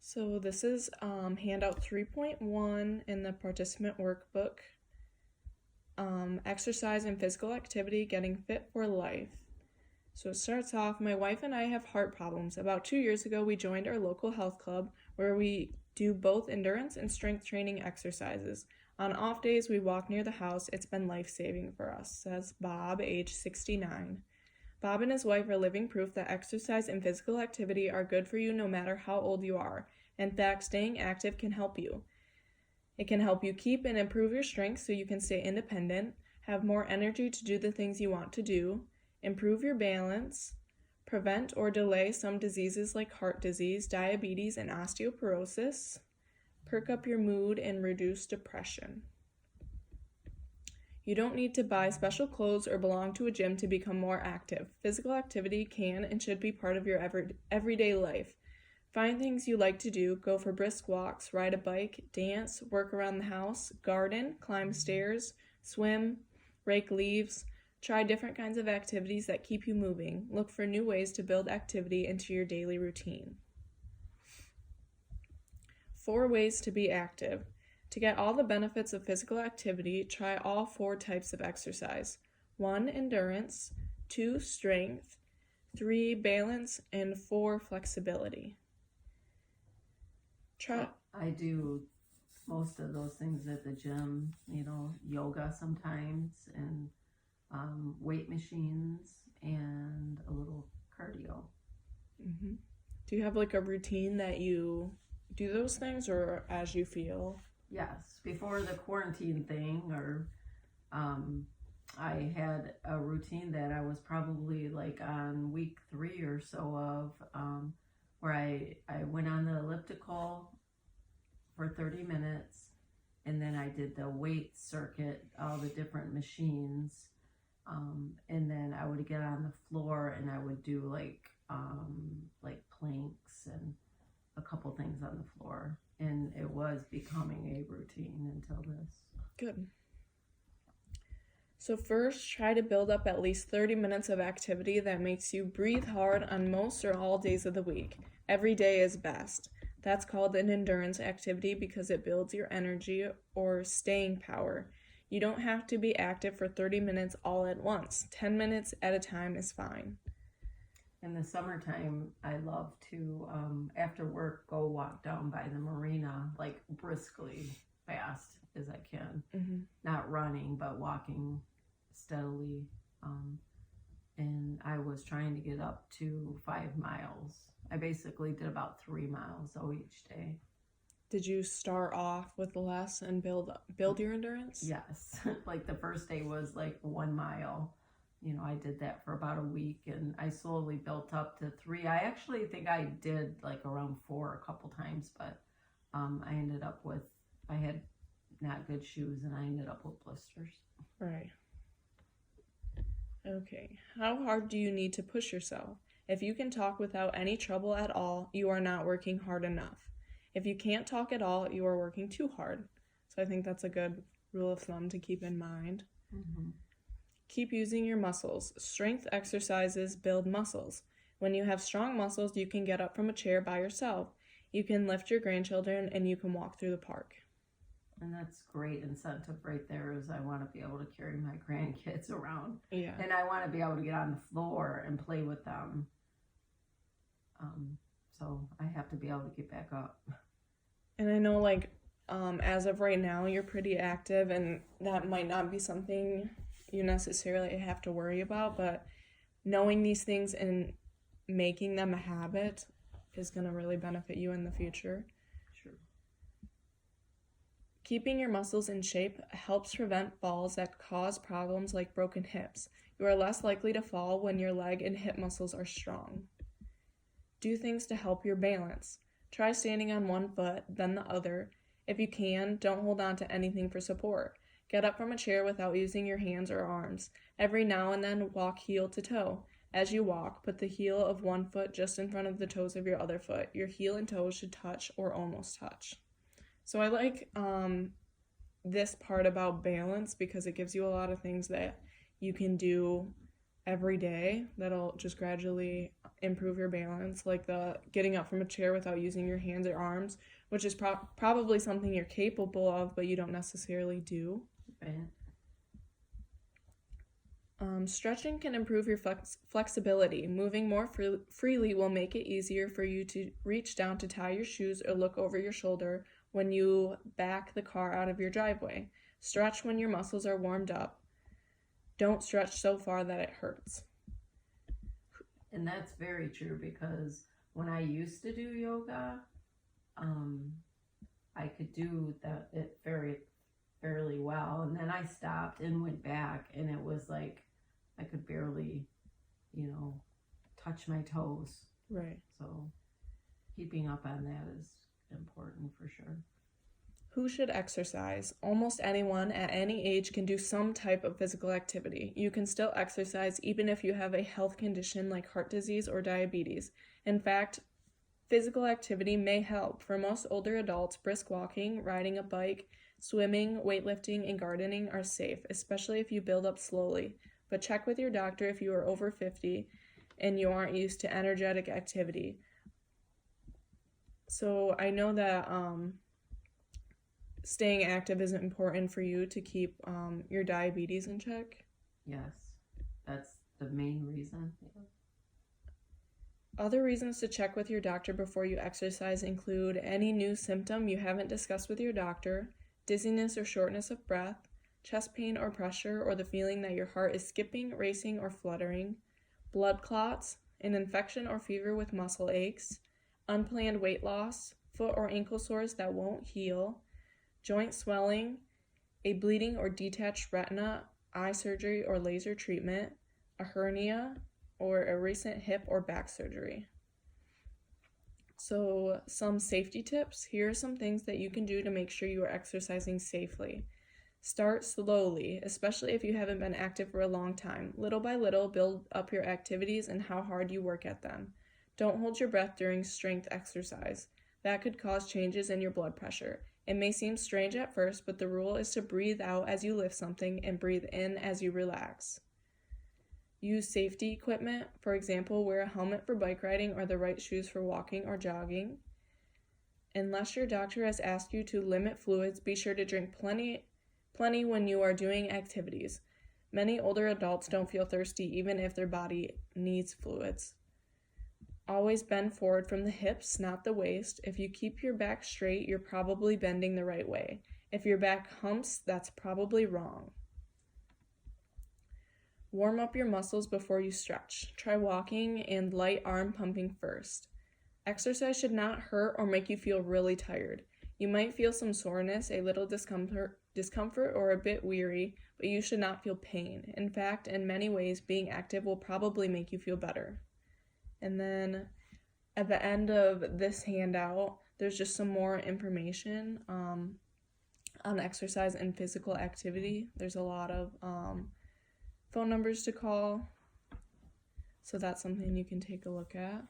So this is handout 3.1 in the participant workbook. Exercise and physical activity, getting fit for life. So it starts off, my wife and I have heart problems. About 2 years ago, we joined our local health club where we do both endurance and strength training exercises. On off days, we walk near the house. It's been life-saving for us, says Bob, age 69. Bob and his wife are living proof that exercise and physical activity are good for you no matter how old you are. In fact, staying active can help you. It can help you keep and improve your strength so you can stay independent, have more energy to do the things you want to do, improve your balance, prevent or delay some diseases like heart disease, diabetes, and osteoporosis, perk up your mood, and reduce depression. You don't need to buy special clothes or belong to a gym to become more active. Physical activity can and should be part of your everyday life. Find things you like to do, go for brisk walks, ride a bike, dance, work around the house, garden, climb stairs, swim, rake leaves. Try different kinds of activities that keep you moving. Look for new ways to build activity into your daily routine. 4 ways to be active. To get all the benefits of physical activity, try all 4 types of exercise. 1, endurance, 2, strength, 3, balance, and 4, flexibility. I do most of those things at the gym, yoga sometimes, and weight machines, and a little cardio. Mm-hmm. Do you have like a routine that you do those things, or as you feel? Yes, before the quarantine thing, I had a routine that I was probably like on week 3 or so of, where I went on the elliptical for 30 minutes, and then I did the weight circuit, all the different machines, and then I would get on the floor and I would do like planks and a couple things on the floor, and it was becoming a routine until this. Good. So first, try to build up at least 30 minutes of activity that makes you breathe hard on most or all days of the week. Every day is best. That's called an endurance activity because it builds your energy or staying power. You don't have to be active for 30 minutes all at once. 10 minutes at a time is fine. In the summertime, I love to, after work, go walk down by the marina, like briskly, fast as I can. Mm-hmm. Not running, but walking steadily. And I was trying to get up to 5 miles. I basically did about 3 miles each day. Did you start off with less and build your endurance? Yes. Like the first day was like 1 mile. I did that for about a week, and I slowly built up to 3. I actually think I did like around 4 a couple times, but I had not good shoes, and I ended up with blisters. Right. Okay. How hard do you need to push yourself? If you can talk without any trouble at all, you are not working hard enough. If you can't talk at all, you are working too hard. So I think that's a good rule of thumb to keep in mind. Mm-hmm. Keep using your muscles. Strength exercises build muscles. When you have strong muscles, you can get up from a chair by yourself. You can lift your grandchildren, and you can walk through the park. And that's great incentive right there, is I want to be able to carry my grandkids around. Yeah. And I want to be able to get on the floor and play with them. So I have to be able to get back up. And I know, as of right now, you're pretty active, and that might not be something you necessarily have to worry about, but knowing these things and making them a habit is going to really benefit you in the future. Sure. Keeping your muscles in shape helps prevent falls that cause problems like broken hips. You are less likely to fall when your leg and hip muscles are strong. Do things to help your balance. Try standing on one foot, then the other. If you can, don't hold on to anything for support. Get up from a chair without using your hands or arms. Every now and then, walk heel to toe. As you walk, put the heel of one foot just in front of the toes of your other foot. Your heel and toes should touch or almost touch. So I like this part about balance because it gives you a lot of things that you can do every day that'll just gradually improve your balance, like the getting up from a chair without using your hands or arms, which is probably something you're capable of, but you don't necessarily do. Right. Stretching can improve your flexibility. Moving more freely will make it easier for you to reach down to tie your shoes or look over your shoulder when you back the car out of your driveway. Stretch when your muscles are warmed up. Don't stretch so far that it hurts. And that's very true, because when I used to do yoga, I could do it fairly well, and then I stopped and went back, and it was like I could barely, touch my toes. Right. So keeping up on that is important for sure. Who should exercise? Almost anyone at any age can do some type of physical activity. You can still exercise even if you have a health condition like heart disease or diabetes. In fact, physical activity may help. For most older adults, brisk walking, riding a bike, swimming, weightlifting, and gardening are safe, especially if you build up slowly. But check with your doctor if you are over 50 and you aren't used to energetic activity. So I know that staying active is important for you to keep your diabetes in check. Yes, that's the main reason. Yeah. Other reasons to check with your doctor before you exercise include any new symptom you haven't discussed with your doctor, dizziness or shortness of breath, chest pain or pressure, or the feeling that your heart is skipping, racing, or fluttering, blood clots, an infection or fever with muscle aches, unplanned weight loss, foot or ankle sores that won't heal, joint swelling, a bleeding or detached retina, eye surgery or laser treatment, a hernia, or a recent hip or back surgery. So some safety tips. Here are some things that you can do to make sure you are exercising safely. Start slowly, especially if you haven't been active for a long time. Little by little, build up your activities and how hard you work at them. Don't hold your breath during strength exercise. That could cause changes in your blood pressure. It may seem strange at first, but the rule is to breathe out as you lift something and breathe in as you relax. Use safety equipment. For example, wear a helmet for bike riding or the right shoes for walking or jogging. Unless your doctor has asked you to limit fluids, be sure to drink plenty when you are doing activities. Many older adults don't feel thirsty even if their body needs fluids. Always bend forward from the hips, not the waist. If you keep your back straight, you're probably bending the right way. If your back humps, that's probably wrong. Warm up your muscles before you stretch. Try walking and light arm pumping first. Exercise should not hurt or make you feel really tired. You might feel some soreness, a little discomfort, or a bit weary, but you should not feel pain. In fact, in many ways, being active will probably make you feel better. And then at the end of this handout, there's just some more information on exercise and physical activity. There's a lot of phone numbers to call, so that's something you can take a look at.